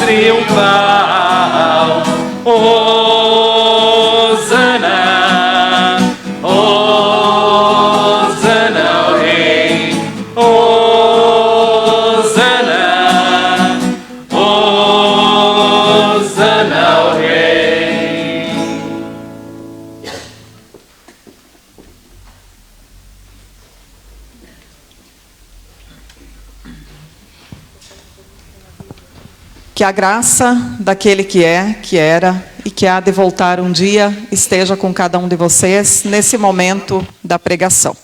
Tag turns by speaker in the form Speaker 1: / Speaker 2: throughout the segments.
Speaker 1: triunfal. Hosana, Hosana ao Rei. Hosana, Hosana ao Rei.
Speaker 2: Que a graça daquele que é, que era e que há de voltar um dia esteja com cada um de vocês nesse momento da pregação.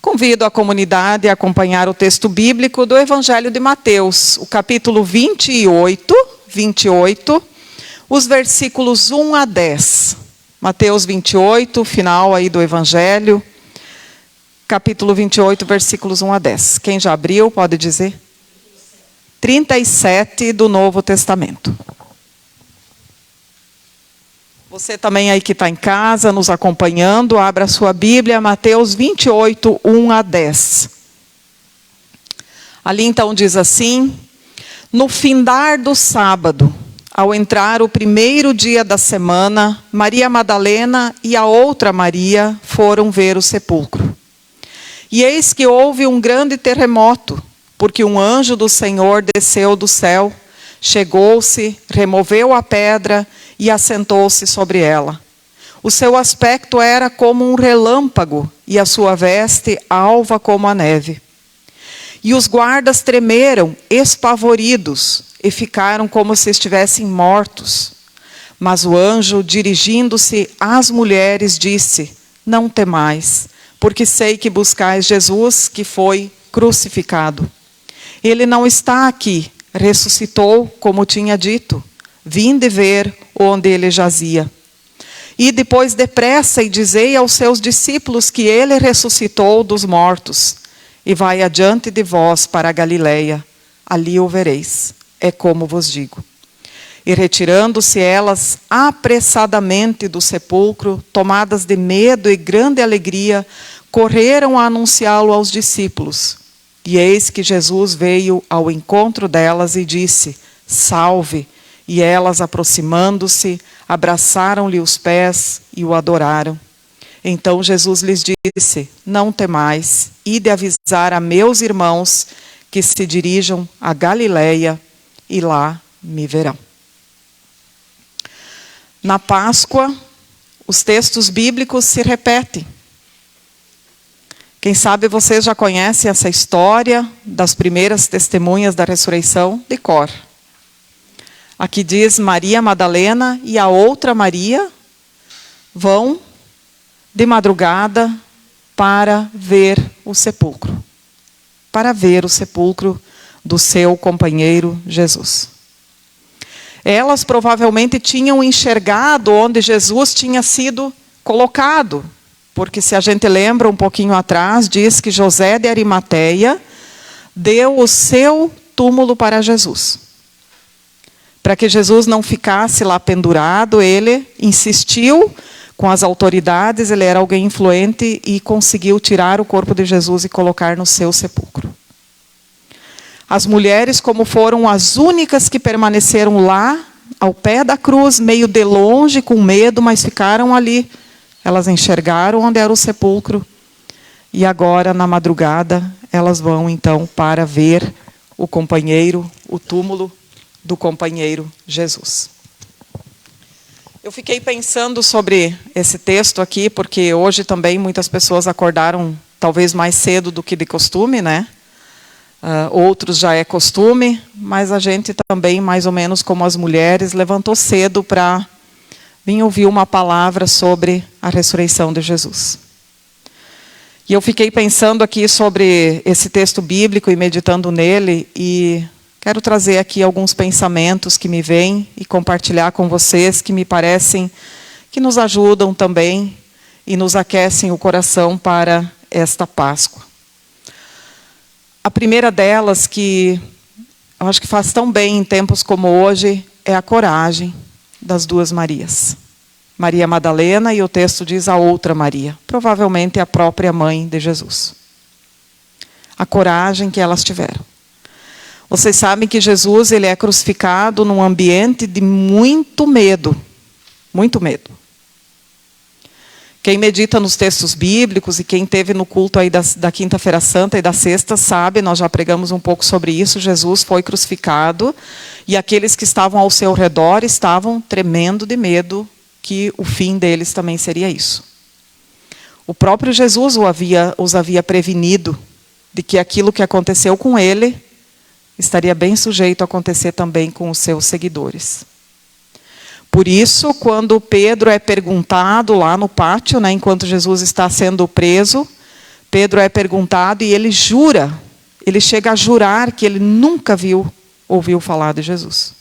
Speaker 2: Convido a comunidade a acompanhar o texto bíblico do Evangelho de Mateus, o capítulo 28, os versículos 1 a 10. Mateus 28, final aí do Evangelho, capítulo 28, versículos 1 a 10. Quem já abriu pode dizer? 37 do Novo Testamento. Você também aí que está em casa, nos acompanhando, abra a sua Bíblia, Mateus 28, 1 a 10. Ali então diz assim: no findar do sábado, ao entrar o primeiro dia da semana, Maria Madalena e a outra Maria foram ver o sepulcro. E eis que houve um grande terremoto, porque um anjo do Senhor desceu do céu, chegou-se, removeu a pedra e assentou-se sobre ela. O seu aspecto era como um relâmpago e a sua veste alva como a neve. E os guardas tremeram, espavoridos, e ficaram como se estivessem mortos. Mas o anjo, dirigindo-se às mulheres, disse: não temais, porque sei que buscais Jesus, que foi crucificado. Ele não está aqui, ressuscitou, como tinha dito. Vinde ver onde ele jazia. E depois depressa e dizei aos seus discípulos que ele ressuscitou dos mortos. E vai adiante de vós para a Galileia. Ali o vereis. É como vos digo. E retirando-se elas apressadamente do sepulcro, tomadas de medo e grande alegria, correram a anunciá-lo aos discípulos. E eis que Jesus veio ao encontro delas e disse: salve! E elas, aproximando-se, abraçaram-lhe os pés e o adoraram. Então Jesus lhes disse: não temais, ide avisar a meus irmãos que se dirijam a Galileia e lá me verão. Na Páscoa, os textos bíblicos se repetem. Quem sabe vocês já conhecem essa história das primeiras testemunhas da ressurreição de cor. Aqui diz: Maria Madalena e a outra Maria vão de madrugada para ver o sepulcro. Para ver o sepulcro do seu companheiro Jesus. Elas provavelmente tinham enxergado onde Jesus tinha sido colocado. Porque se a gente lembra um pouquinho atrás, diz que José de Arimateia deu o seu túmulo para Jesus. Para que Jesus não ficasse lá pendurado, ele insistiu com as autoridades, ele era alguém influente e conseguiu tirar o corpo de Jesus e colocar no seu sepulcro. As mulheres, como foram as únicas que permaneceram lá, ao pé da cruz, meio de longe, com medo, mas ficaram ali. Elas enxergaram onde era o sepulcro. E agora, na madrugada, elas vão então para ver o companheiro, o túmulo do companheiro Jesus. Eu fiquei pensando sobre esse texto aqui, porque hoje também muitas pessoas acordaram talvez mais cedo do que de costume, né? Outros já é costume, mas a gente também, mais ou menos como as mulheres, levantou cedo para vim ouvir uma palavra sobre a ressurreição de Jesus. E eu fiquei pensando aqui sobre esse texto bíblico e meditando nele, e quero trazer aqui alguns pensamentos que me vêm e compartilhar com vocês, que me parecem que nos ajudam também e nos aquecem o coração para esta Páscoa. A primeira delas, que eu acho que faz tão bem em tempos como hoje, é a coragem das duas Marias. Maria Madalena e o texto diz a outra Maria. Provavelmente a própria mãe de Jesus. A coragem que elas tiveram. Vocês sabem que Jesus ele é crucificado num ambiente de muito medo. Muito medo. Quem medita nos textos bíblicos e quem teve no culto aí da Quinta-feira Santa e da Sexta sabe, nós já pregamos um pouco sobre isso, Jesus foi crucificado e aqueles que estavam ao seu redor estavam tremendo de medo que o fim deles também seria isso. O próprio Jesus os havia prevenido de que aquilo que aconteceu com ele estaria bem sujeito a acontecer também com os seus seguidores. Por isso, quando Pedro é perguntado lá no pátio, né, enquanto Jesus está sendo preso, Pedro é perguntado e ele jura, ele chega a jurar que ele nunca ouviu falar de Jesus.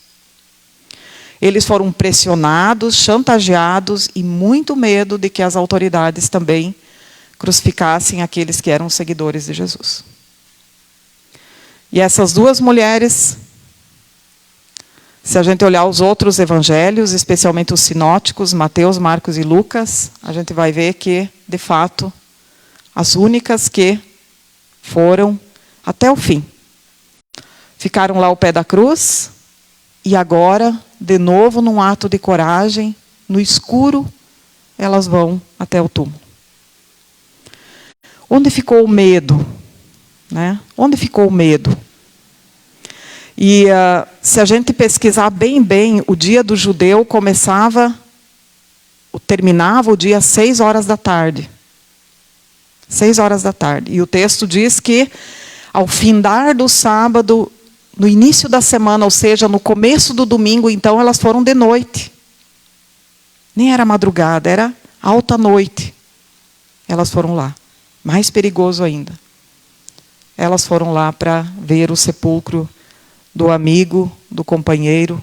Speaker 2: Eles foram pressionados, chantageados e muito medo de que as autoridades também crucificassem aqueles que eram seguidores de Jesus. E essas duas mulheres, se a gente olhar os outros evangelhos, especialmente os sinóticos, Mateus, Marcos e Lucas, a gente vai ver que, de fato, as únicas que foram até o fim. Ficaram lá ao pé da cruz e agora, de novo, num ato de coragem, no escuro, elas vão até o túmulo. Onde ficou o medo? Né? Onde ficou o medo? E se a gente pesquisar bem, o dia do judeu terminava o dia às 6 horas da tarde. 6 horas da tarde. E o texto diz que, ao findar do sábado, no início da semana, ou seja, no começo do domingo, então elas foram de noite. Nem era madrugada, era alta noite. Elas foram lá. Mais perigoso ainda. Elas foram lá para ver o sepulcro do amigo, do companheiro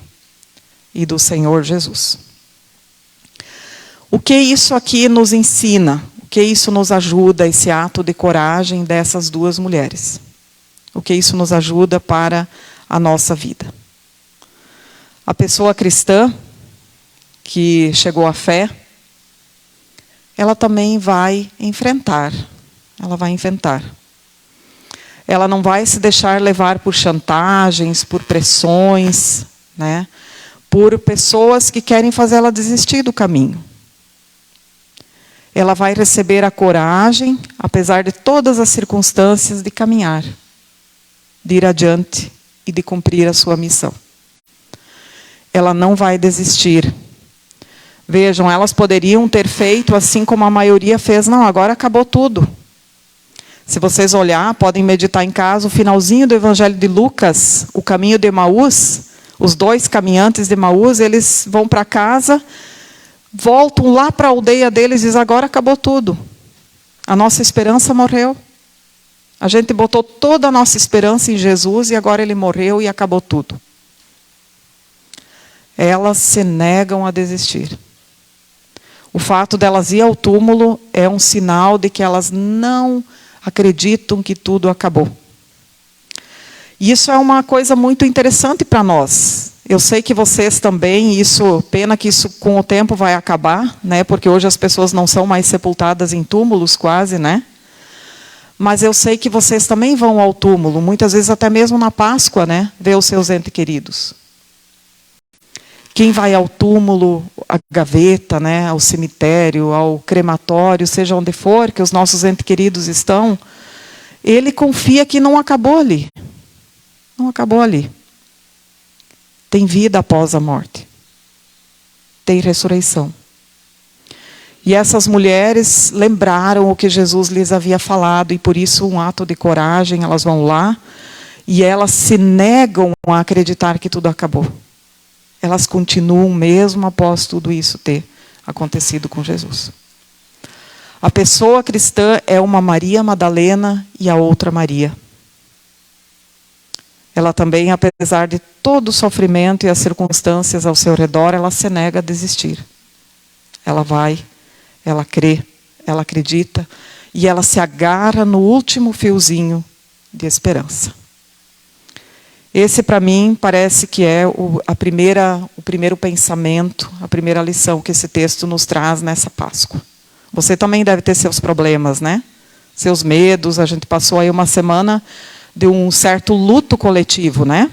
Speaker 2: e do Senhor Jesus. O que isso aqui nos ensina? O que isso nos ajuda, esse ato de coragem dessas duas mulheres? O que isso nos ajuda para a nossa vida? A pessoa cristã que chegou à fé, ela também vai enfrentar. Ela vai enfrentar. Ela não vai se deixar levar por chantagens, por pressões, né? Por pessoas que querem fazer ela desistir do caminho. Ela vai receber a coragem, apesar de todas as circunstâncias, de caminhar, de ir adiante e de cumprir a sua missão. Ela não vai desistir. Vejam, elas poderiam ter feito assim como a maioria fez. Não, agora acabou tudo. Se vocês olhar, podem meditar em casa, o finalzinho do Evangelho de Lucas, o caminho de Emaús, os dois caminhantes de Emaús, eles vão para casa, voltam lá para a aldeia deles e dizem, agora acabou tudo. A nossa esperança morreu. A gente botou toda a nossa esperança em Jesus e agora ele morreu e acabou tudo. Elas se negam a desistir. O fato delas ir ao túmulo é um sinal de que elas não acreditam que tudo acabou. E isso é uma coisa muito interessante para nós. Eu sei que vocês também, pena que isso com o tempo vai acabar, né? Porque hoje as pessoas não são mais sepultadas em túmulos quase, né? Mas eu sei que vocês também vão ao túmulo, muitas vezes até mesmo na Páscoa, né? Ver os seus entes queridos. Quem vai ao túmulo, à gaveta, né, ao cemitério, ao crematório, seja onde for, que os nossos entes queridos estão, ele confia que não acabou ali. Não acabou ali. Tem vida após a morte. Tem ressurreição. E essas mulheres lembraram o que Jesus lhes havia falado, e por isso um ato de coragem, elas vão lá, e elas se negam a acreditar que tudo acabou. Elas continuam mesmo após tudo isso ter acontecido com Jesus. A pessoa cristã é uma Maria Madalena e a outra Maria. Ela também, apesar de todo o sofrimento e as circunstâncias ao seu redor, ela se nega a desistir. Ela vai, ela crê, ela acredita e ela se agarra no último fiozinho de esperança. Esse, para mim, parece que é o primeiro pensamento, a primeira lição que esse texto nos traz nessa Páscoa. Você também deve ter seus problemas, né? Seus medos. A gente passou aí uma semana de um certo luto coletivo, né?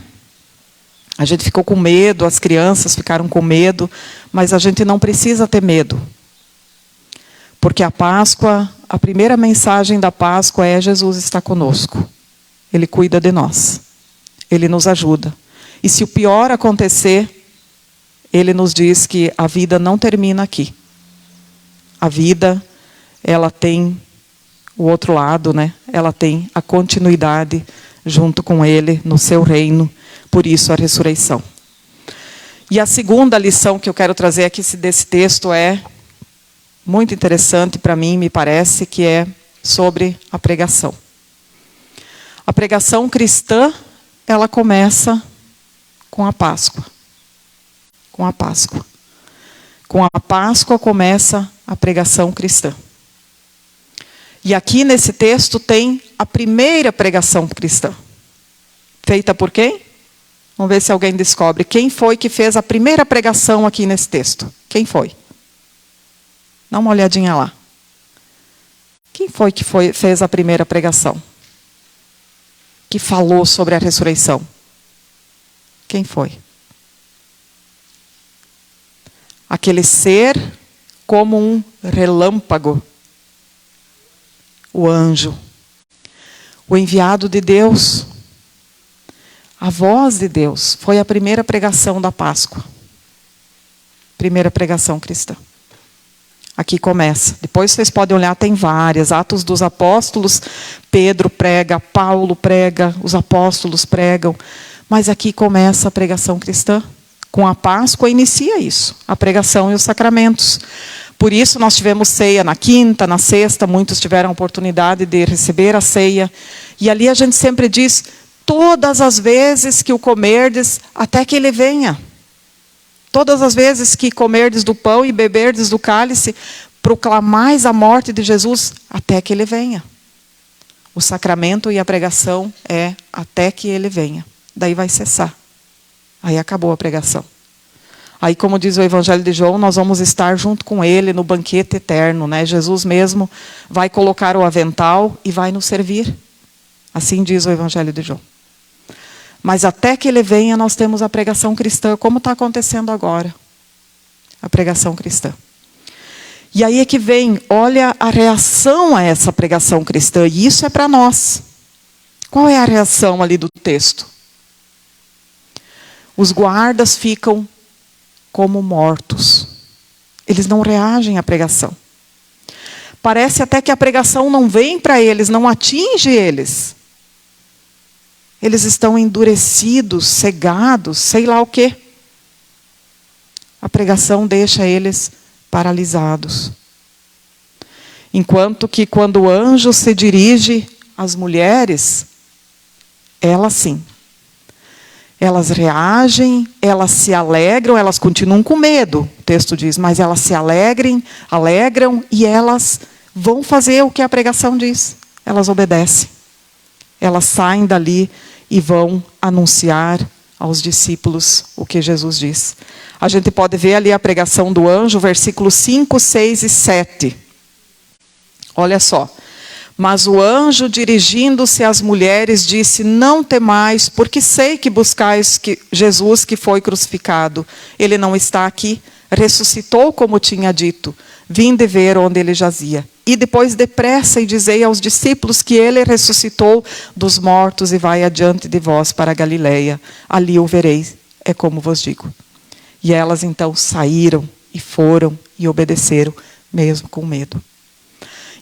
Speaker 2: A gente ficou com medo, as crianças ficaram com medo, mas a gente não precisa ter medo. Porque a Páscoa, a primeira mensagem da Páscoa é: Jesus está conosco. Ele cuida de nós. Ele nos ajuda. E se o pior acontecer, Ele nos diz que a vida não termina aqui. A vida, ela tem o outro lado, né? Ela tem a continuidade junto com Ele no seu reino. Por isso a ressurreição. E a segunda lição que eu quero trazer aqui desse texto é muito interessante para mim, me parece, que é sobre a pregação. A pregação cristã, ela começa com a Páscoa. Com a Páscoa. Com a Páscoa começa a pregação cristã. E aqui nesse texto tem a primeira pregação cristã. Feita por quem? Vamos ver se alguém descobre. Quem foi que fez a primeira pregação aqui nesse texto? Quem foi? Dá uma olhadinha lá. Quem foi que fez a primeira pregação? Que falou sobre a ressurreição? Quem foi? Aquele ser como um relâmpago. O anjo. O enviado de Deus. A voz de Deus. Foi a primeira pregação da Páscoa. Primeira pregação cristã. Aqui começa. Depois vocês podem olhar, tem várias. Atos dos Apóstolos, Pedro prega, Paulo prega, os apóstolos pregam. Mas aqui começa a pregação cristã. Com a Páscoa inicia isso. A pregação e os sacramentos. Por isso nós tivemos ceia na quinta, na sexta. Muitos tiveram a oportunidade de receber a ceia. E ali a gente sempre diz: todas as vezes que o comerdes, até que Ele venha. Todas as vezes que comerdes do pão e beberdes do cálice, proclamais a morte de Jesus até que Ele venha. O sacramento e a pregação é até que Ele venha. Daí vai cessar. Aí acabou a pregação. Aí, como diz o Evangelho de João, nós vamos estar junto com Ele no banquete eterno, né? Jesus mesmo vai colocar o avental e vai nos servir. Assim diz o Evangelho de João. Mas até que Ele venha, nós temos a pregação cristã, como está acontecendo agora. A pregação cristã. E aí é que vem, olha a reação a essa pregação cristã. E isso é para nós. Qual é a reação ali do texto? Os guardas ficam como mortos. Eles não reagem à pregação. Parece até que a pregação não vem para eles, não atinge eles. Eles estão endurecidos, cegados, sei lá o quê. A pregação deixa eles paralisados. Enquanto que quando o anjo se dirige às mulheres, elas sim. Elas reagem, elas se alegram, elas continuam com medo, o texto diz, mas elas se alegram e elas vão fazer o que a pregação diz. Elas obedecem. Elas saem dali e vão anunciar aos discípulos o que Jesus diz. A gente pode ver ali a pregação do anjo, versículos 5, 6 e 7. Olha só. Mas o anjo, dirigindo-se às mulheres, disse: não temais, porque sei que buscais Jesus que foi crucificado. Ele não está aqui, ressuscitou como tinha dito. Vinde ver onde ele jazia. E depois depressa e dizei aos discípulos que ele ressuscitou dos mortos e vai adiante de vós para a Galileia. Ali o vereis, é como vos digo. E elas então saíram e foram e obedeceram, mesmo com medo.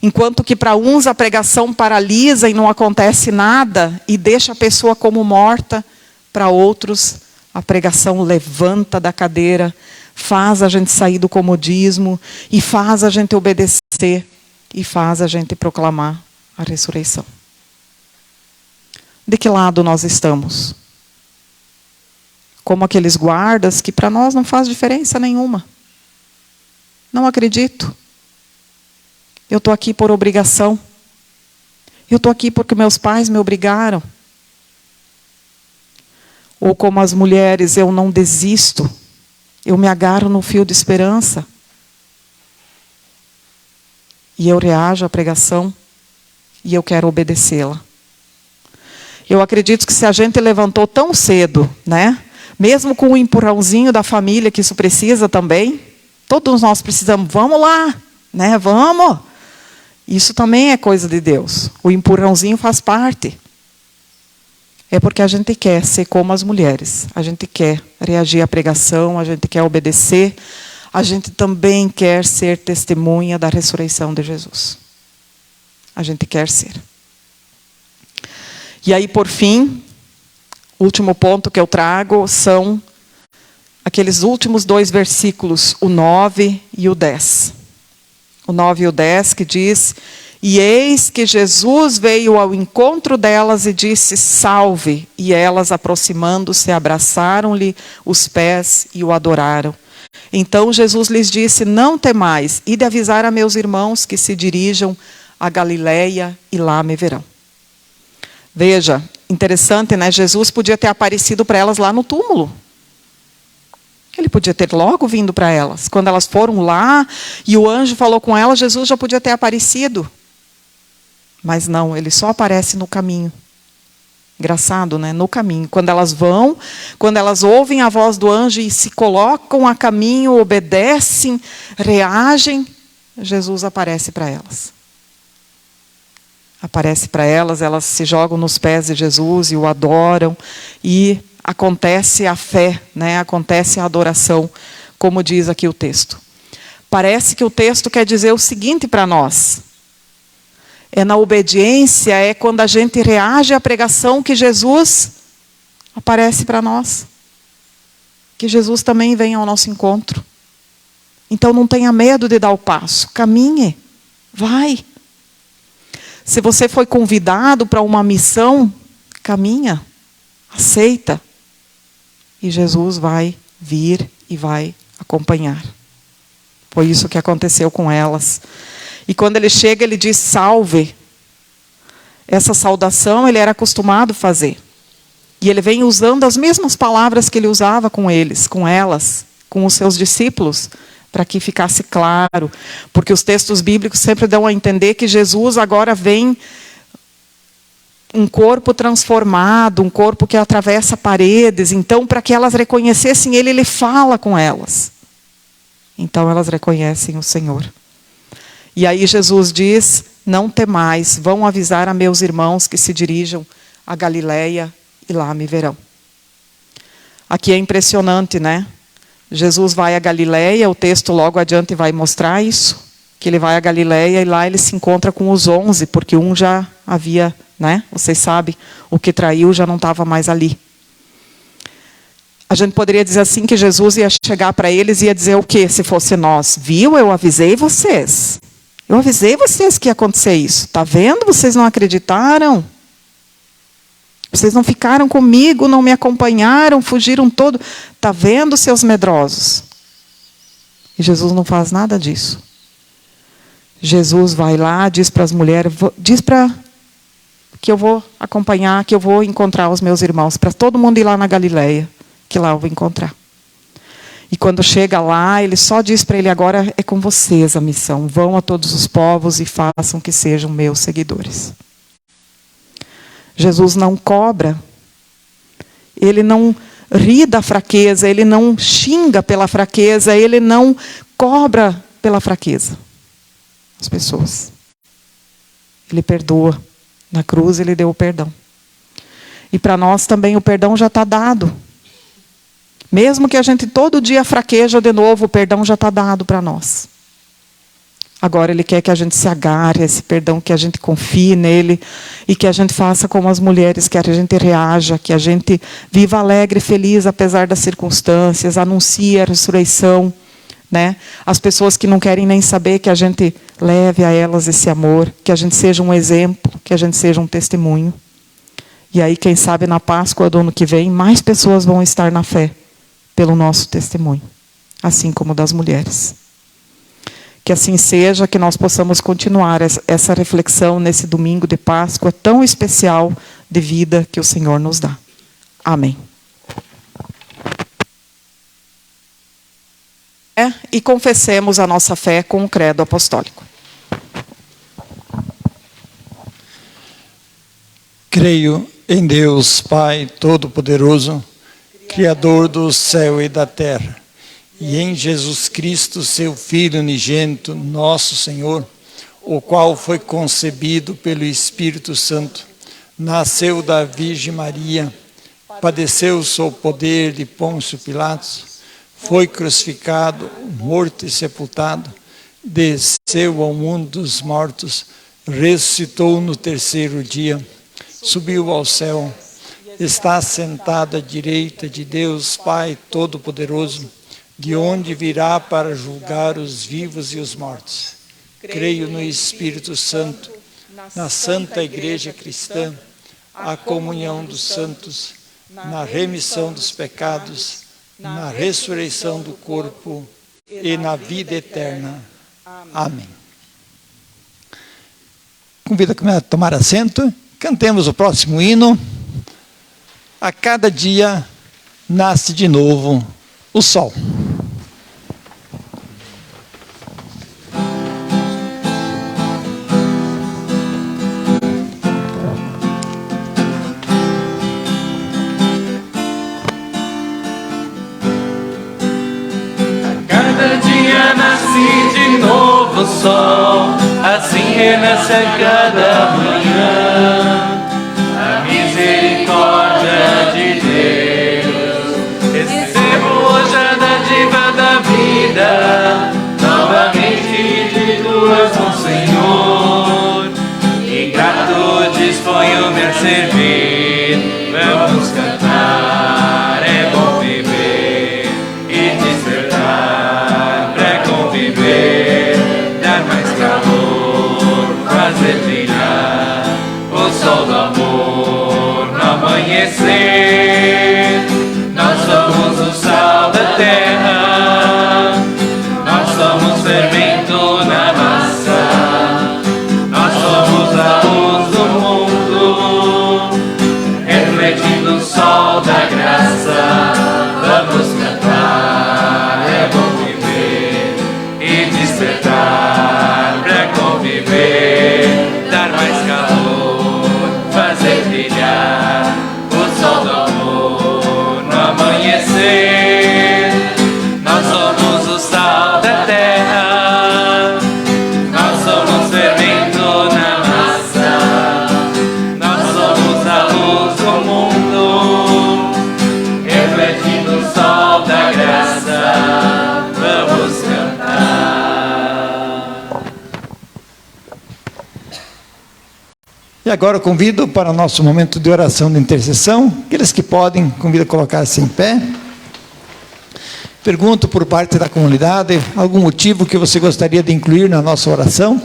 Speaker 2: Enquanto que para uns a pregação paralisa e não acontece nada e deixa a pessoa como morta, para outros a pregação levanta da cadeira, faz a gente sair do comodismo e faz a gente obedecer e faz a gente proclamar a ressurreição. De que lado nós estamos? Como aqueles guardas que para nós não faz diferença nenhuma. Não acredito. Eu estou aqui por obrigação. Eu estou aqui porque meus pais me obrigaram. Ou como as mulheres, eu não desisto. Eu me agarro no fio de esperança. E eu reajo à pregação. E eu quero obedecê-la. Eu acredito que se a gente levantou tão cedo, né? Mesmo com o empurrãozinho da família, que isso precisa também, todos nós precisamos, vamos lá, né? Vamos. Isso também é coisa de Deus. O empurrãozinho faz parte. É porque a gente quer ser como as mulheres. A gente quer reagir à pregação, a gente quer obedecer. A gente também quer ser testemunha da ressurreição de Jesus. A gente quer ser. E aí, por fim, o último ponto que eu trago são aqueles últimos 2 versículos, o 9 e o 10. O 9 e o 10 que diz: e eis que Jesus veio ao encontro delas e disse, salve. E elas, aproximando-se, abraçaram-lhe os pés e o adoraram. Então Jesus lhes disse, não temais, ide avisar a meus irmãos que se dirijam a Galileia e lá me verão. Veja, interessante, né? Jesus podia ter aparecido para elas lá no túmulo. Ele podia ter logo vindo para elas. Quando elas foram lá e o anjo falou com elas, Jesus já podia ter aparecido. Mas não, ele só aparece no caminho. Engraçado, né? No caminho. Quando elas vão, quando elas ouvem a voz do anjo e se colocam a caminho, obedecem, reagem, Jesus aparece para elas. Aparece para elas, elas se jogam nos pés de Jesus e o adoram. E acontece a fé, né? Acontece a adoração, como diz aqui o texto. Parece que o texto quer dizer o seguinte para nós. É na obediência, é quando a gente reage à pregação que Jesus aparece para nós. Que Jesus também vem ao nosso encontro. Então não tenha medo de dar o passo. Caminhe. Vai. Se você foi convidado para uma missão, caminha. Aceita. E Jesus vai vir e vai acompanhar. Foi isso que aconteceu com elas. E quando ele chega, ele diz, salve. Essa saudação ele era acostumado a fazer. E ele vem usando as mesmas palavras que ele usava com eles, com elas, com os seus discípulos, para que ficasse claro. Porque os textos bíblicos sempre dão a entender que Jesus agora vem um corpo transformado, um corpo que atravessa paredes. Então, para que elas reconhecessem ele, ele fala com elas. Então, elas reconhecem o Senhor. E aí Jesus diz, não temais, vão avisar a meus irmãos que se dirijam a Galileia e lá me verão. Aqui é impressionante, né? Jesus vai a Galileia, o texto logo adiante vai mostrar isso, que ele vai a Galileia e lá ele se encontra com os 11, porque um já havia, né? Vocês sabem, o que traiu já não estava mais ali. A gente poderia dizer assim que Jesus ia chegar para eles e ia dizer o quê, se fosse nós? Viu, eu avisei vocês. Eu avisei vocês que ia acontecer isso. Está vendo? Vocês não acreditaram. Vocês não ficaram comigo, não me acompanharam, fugiram todo. Está vendo, seus medrosos? E Jesus não faz nada disso. Jesus vai lá, diz para as mulheres, diz para que eu vou acompanhar, que eu vou encontrar os meus irmãos, para todo mundo ir lá na Galileia, que lá eu vou encontrar. E quando chega lá, ele só diz para ele, agora é com vocês a missão. Vão a todos os povos e façam que sejam meus seguidores. Jesus não cobra. Ele não ri da fraqueza, ele não xinga pela fraqueza, ele não cobra pela fraqueza as pessoas. Ele perdoa. Na cruz ele deu o perdão. E para nós também o perdão já está dado. Mesmo que a gente todo dia fraqueja de novo, o perdão já está dado para nós. Agora ele quer que a gente se agarre a esse perdão, que a gente confie nele e que a gente faça como as mulheres, que a gente reaja, que a gente viva alegre e feliz apesar das circunstâncias, anuncie a ressurreição, né? As pessoas que não querem nem saber, que a gente leve a elas esse amor, que a gente seja um exemplo, que a gente seja um testemunho. E aí, quem sabe, na Páscoa do ano que vem, mais pessoas vão estar na fé pelo nosso testemunho, assim como das mulheres. Que assim seja, que nós possamos continuar essa reflexão nesse domingo de Páscoa tão especial de vida que o Senhor nos dá. Amém. E confessemos a nossa fé com o credo apostólico.
Speaker 3: Creio Em Deus, Pai Todo-Poderoso, Criador do céu e da terra, e em Jesus Cristo, seu Filho unigênito, nosso Senhor, o qual foi concebido pelo Espírito Santo, nasceu da Virgem Maria, padeceu sob o poder de Pôncio Pilatos, foi crucificado, morto e sepultado, desceu ao mundo dos mortos, ressuscitou no terceiro dia, subiu ao céu, está sentado à direita de Deus Pai Todo-Poderoso, de onde virá para julgar os vivos e os mortos. Creio no Espírito Santo, na Santa Igreja Cristã, a comunhão dos santos, na remissão dos pecados, na ressurreição do corpo e na vida eterna. Amém. Convido a tomar assento. Cantemos o próximo hino. A cada dia nasce de novo o sol.
Speaker 1: Cada dia nasce de novo o sol, assim renasce a cada manhã. A misericórdia de Deus, recebo hoje a dádiva da vida, novamente de tuas mãos, Senhor, e grato disponho-me a servir. Vamos cantar, é bom viver e despertar para conviver, dar mais calor, fazer brilhar o sol do amor no amanhecer. Nós somos o sal da terra, nós somos fermento na massa, nós somos a luz do mundo, refletindo o sol da graça. Vamos cantar, é bom viver e despertar para conviver, dar mais calor, fazer brilhar o sol do amor no amanhecer. Nós somos o sal da terra, nós somos fermento na massa, nós somos a luz do mundo, refletindo o sol da graça. Vamos cantar.
Speaker 3: E agora eu convido para o nosso momento de oração de intercessão. Aqueles que podem, convido a colocar-se em pé. Pergunto por parte da comunidade, algum motivo que você gostaria de incluir na nossa oração?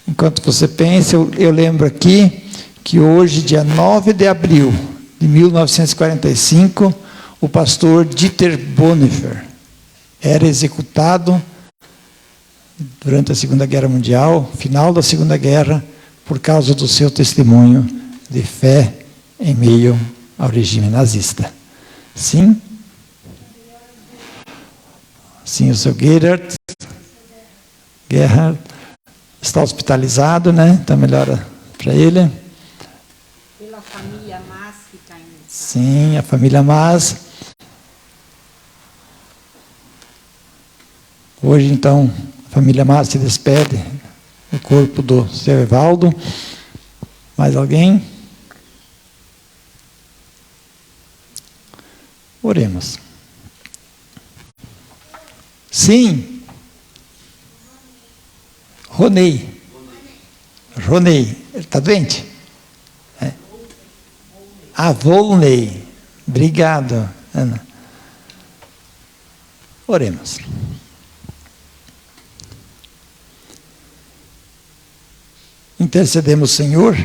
Speaker 3: Enquanto você pensa, eu lembro aqui que hoje, dia 9 de abril de 1945, o pastor Dieter Bonhoeffer era executado durante a Segunda Guerra Mundial, final da Segunda Guerra, por causa do seu testemunho de fé em meio ao regime nazista. Sim? Sim, o seu Gerhard está hospitalizado, né? Então melhora para ele.
Speaker 4: Pela família Mas que está em...
Speaker 3: Sim, a família Mas. Hoje, então, a família Mas se despede do corpo do seu Evaldo. Mais alguém? Oremos. Sim. Ronei. Ele está doente? É. Volney. Obrigado, Ana. Oremos. Intercedemos, Senhor,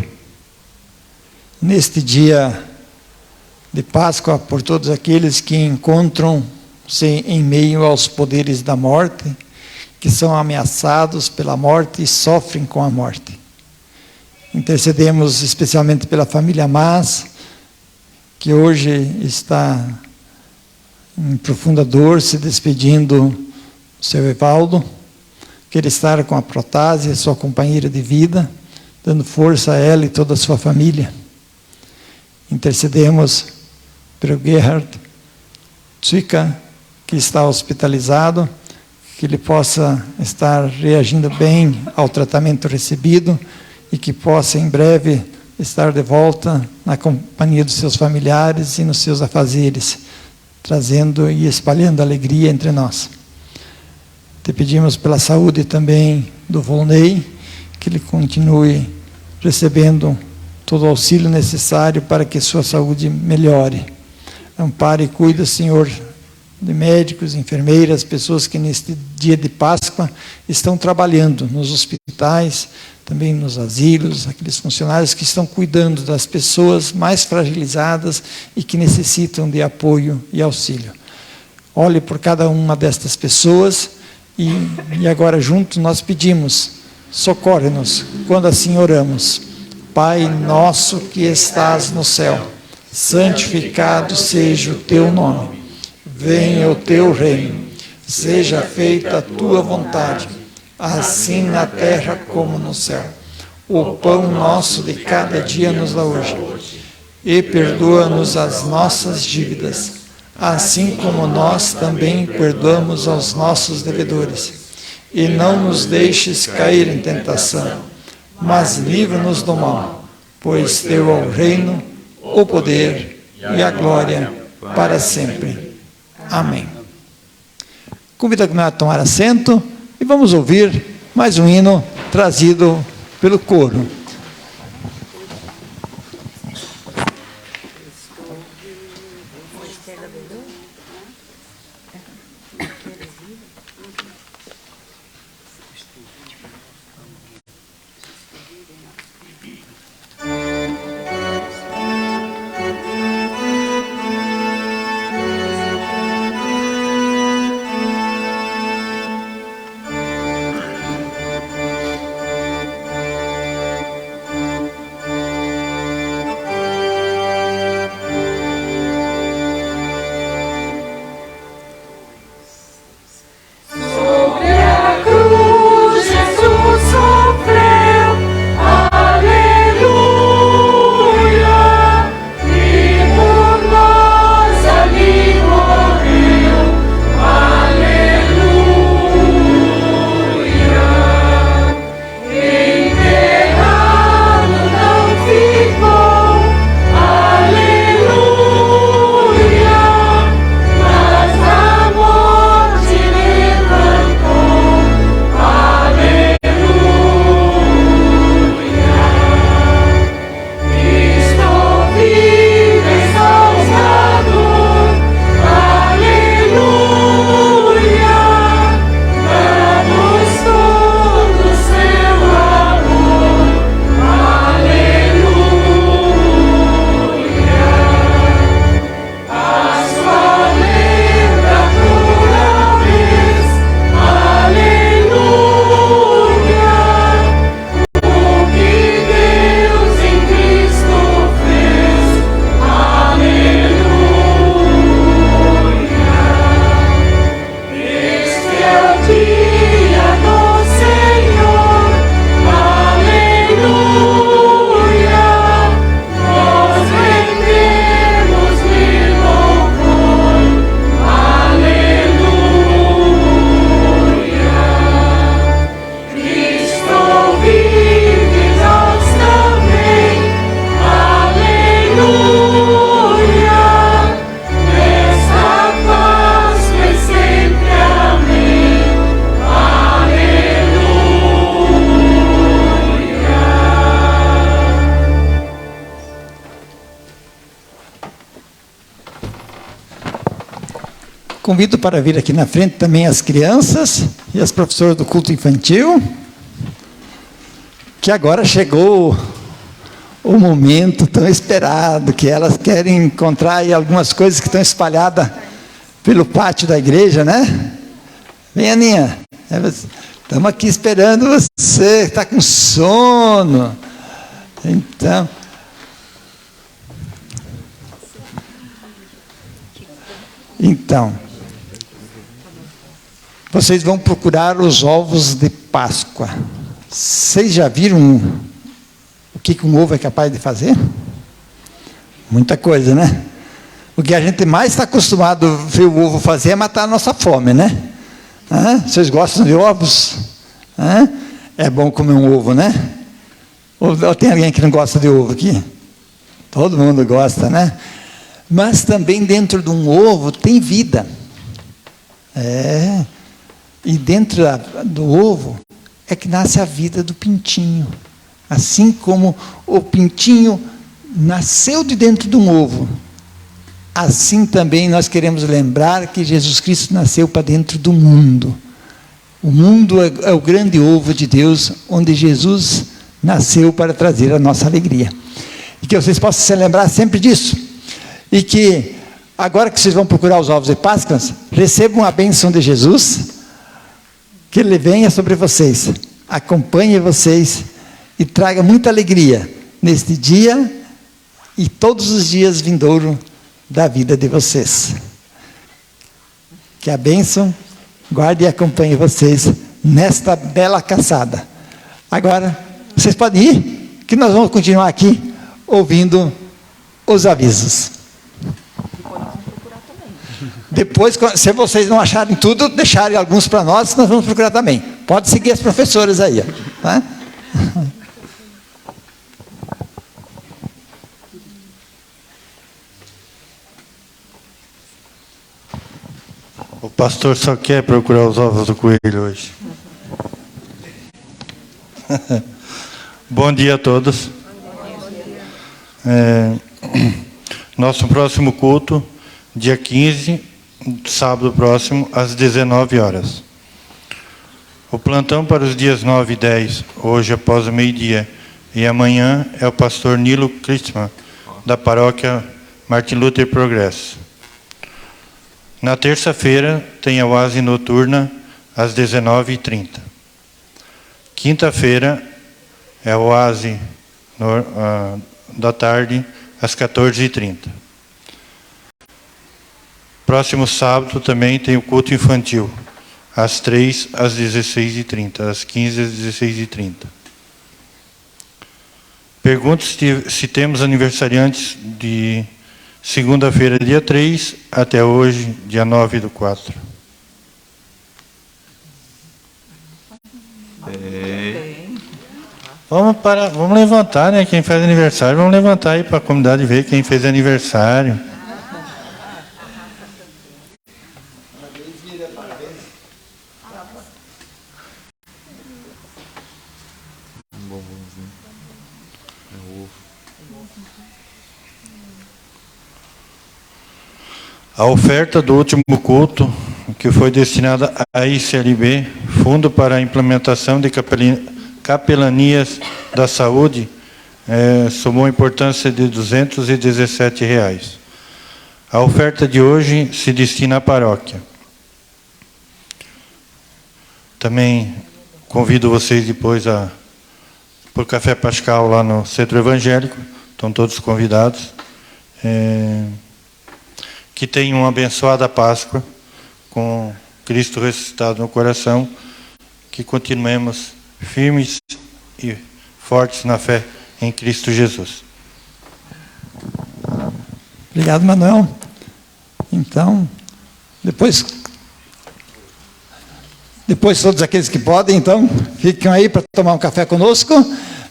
Speaker 3: neste dia de Páscoa, por todos aqueles que encontram-se em meio aos poderes da morte, que são ameaçados pela morte e sofrem com a morte. Intercedemos especialmente pela família Mas, que hoje está em profunda dor, se despedindo do seu Evaldo, quer estar com a Protássia, sua companheira de vida, dando força a ela e toda a sua família. Intercedemos pelo Gerhard Zwicker, que está hospitalizado, que ele possa estar reagindo bem ao tratamento recebido e que possa em breve estar de volta na companhia dos seus familiares e nos seus afazeres, trazendo e espalhando alegria entre nós. Te pedimos pela saúde também do Volney, que ele continue recebendo todo o auxílio necessário para que sua saúde melhore. Ampare e cuida, Senhor, de médicos, enfermeiras, pessoas que neste dia de Páscoa estão trabalhando nos hospitais, também nos asilos, aqueles funcionários que estão cuidando das pessoas mais fragilizadas e que necessitam de apoio e auxílio. Olhe por cada uma destas pessoas e agora juntos nós pedimos, socorre-nos quando assim oramos. Pai nosso que estás no céu, santificado seja o teu nome. Venha o teu reino, seja feita a tua vontade, assim na terra como no céu. O pão nosso de cada dia nos dá hoje, e perdoa-nos as nossas dívidas, assim como nós também perdoamos aos nossos devedores. E não nos deixes cair em tentação, mas livra-nos do mal, pois teu é o reino, o poder e a glória para sempre. Amém. Convido a comunidade a tomar assento e vamos ouvir mais um hino trazido pelo coro. Convido para vir aqui na frente também as crianças e as professoras do culto infantil, que agora chegou o momento tão esperado, que elas querem encontrar aí algumas coisas que estão espalhadas pelo pátio da igreja, né? Vem, Aninha. Estamos aqui esperando você, está com sono. Então, vocês vão procurar os ovos de Páscoa. Vocês já viram que um ovo é capaz de fazer? Muita coisa, né? O que a gente mais está acostumado a ver o ovo fazer é matar a nossa fome, né? Vocês gostam de ovos? É bom comer um ovo, né? Ou tem alguém que não gosta de ovo aqui? Todo mundo gosta, né? Mas também dentro de um ovo tem vida. E dentro do ovo é que nasce a vida do pintinho. Assim como o pintinho nasceu de dentro de um ovo, assim também nós queremos lembrar que Jesus Cristo nasceu para dentro do mundo. O mundo é o grande ovo de Deus, onde Jesus nasceu para trazer a nossa alegria. E que vocês possam se lembrar sempre disso. E que, agora que vocês vão procurar os ovos de Páscoa, recebam a bênção de Jesus, que Ele venha sobre vocês, acompanhe vocês e traga muita alegria neste dia e todos os dias vindouros da vida de vocês. Que a bênção guarde e acompanhe vocês nesta bela caçada. Agora, vocês podem ir, que nós vamos continuar aqui ouvindo os avisos. Depois, se vocês não acharem tudo, deixarem alguns para nós vamos procurar também. Pode seguir as professoras aí, tá?
Speaker 5: O pastor só quer procurar os ovos do coelho hoje. Bom dia a todos. Nosso próximo culto, dia 15, sábado próximo, às 19 horas. O plantão para os dias 9 e 10, hoje após o meio-dia, e amanhã é o pastor Nilo Christman, da paróquia Martin Luther Progresso. Na terça-feira tem a oase noturna às 19h30. Quinta-feira é a oase da tarde às 14h30. Próximo sábado também tem o culto infantil, às 3 às 16h30, às 15 às 16h30. Pergunto se temos aniversariantes de segunda-feira, dia 3, até hoje, dia 9/4. Vamos levantar, né? Quem faz aniversário, vamos levantar aí para a comunidade ver quem fez aniversário. A oferta do último culto, que foi destinada à ICLB, Fundo para a Implementação de Capelanias da Saúde, somou importância de R$ 217. A oferta de hoje se destina à paróquia. Também convido vocês depois para o Café Pascal lá no Centro Evangélico, estão todos convidados. Que tenham uma abençoada Páscoa, com Cristo ressuscitado no coração, que continuemos firmes e fortes na fé em Cristo Jesus.
Speaker 3: Obrigado, Manuel. Então, depois todos aqueles que podem, então, fiquem aí para tomar um café conosco,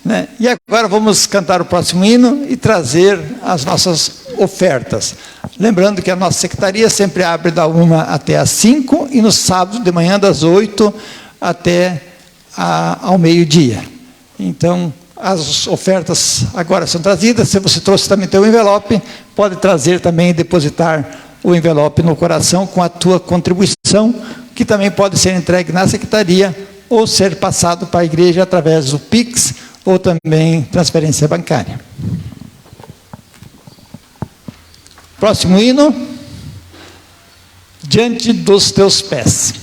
Speaker 3: né? E agora vamos cantar o próximo hino e trazer as nossas ofertas. Lembrando que a nossa secretaria sempre abre da 1 até às 5 e no sábado de manhã das 8 até ao meio-dia. Então, as ofertas agora são trazidas. Se você trouxe também teu envelope, pode trazer também e depositar o envelope no coração com a tua contribuição, que também pode ser entregue na secretaria ou ser passado para a igreja através do Pix ou também transferência bancária. Próximo hino, Diante dos Teus Pés.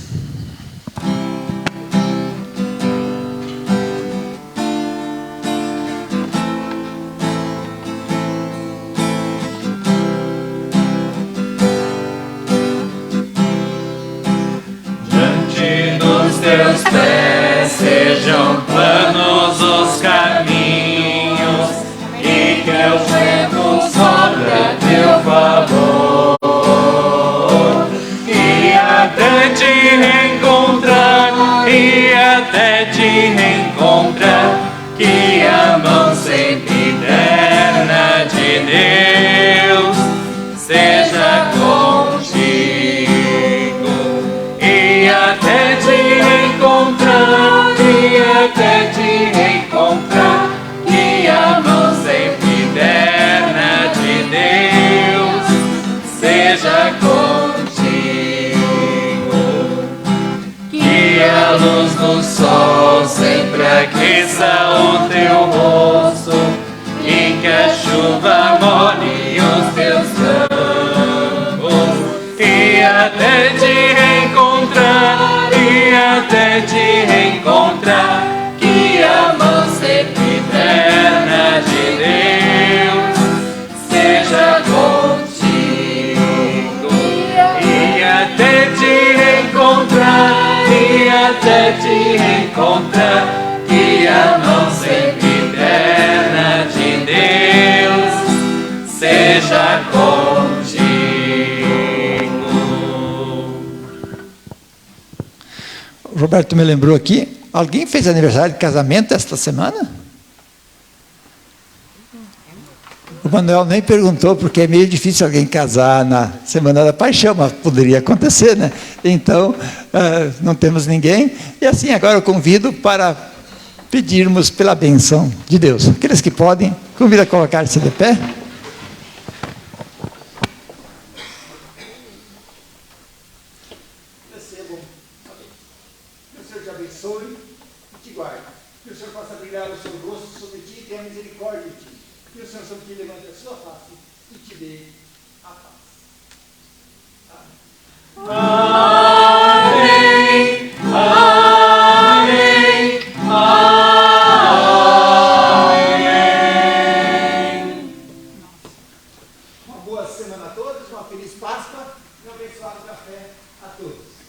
Speaker 1: Diante dos teus pés sejam planos os caminhos, até te reencontrar, que a mão sempre terna de Deus seja contigo. E até te reencontrar, que a mão sempre terna de Deus seja contigo. Que a luz do sol sempre aqueça o teu rosto, e que a chuva molhe os teus campos. E até te reencontrar, que a mão sempre terna de Deus seja contigo. E até te reencontrar, que a mão sempre terna de Deus seja contigo.
Speaker 3: O Roberto me lembrou aqui, alguém fez aniversário de casamento esta semana? O Manuel nem perguntou, porque é meio difícil alguém casar na Semana da Paixão, mas poderia acontecer, né? Então, não temos ninguém. E assim, agora eu convido para pedirmos pela benção de Deus. Aqueles que podem, convido a colocar-se de pé. Recebam. Que o Senhor te abençoe e te guarde. Que o Senhor faça brilhar o seu rosto sobre ti e tenha misericórdia de ti. Que o Senhor sobre ti levante a sua face e te dê a paz.
Speaker 1: Amém. Amém. Amém.
Speaker 3: Uma boa semana a todos, uma feliz Páscoa e um abençoado café a todos.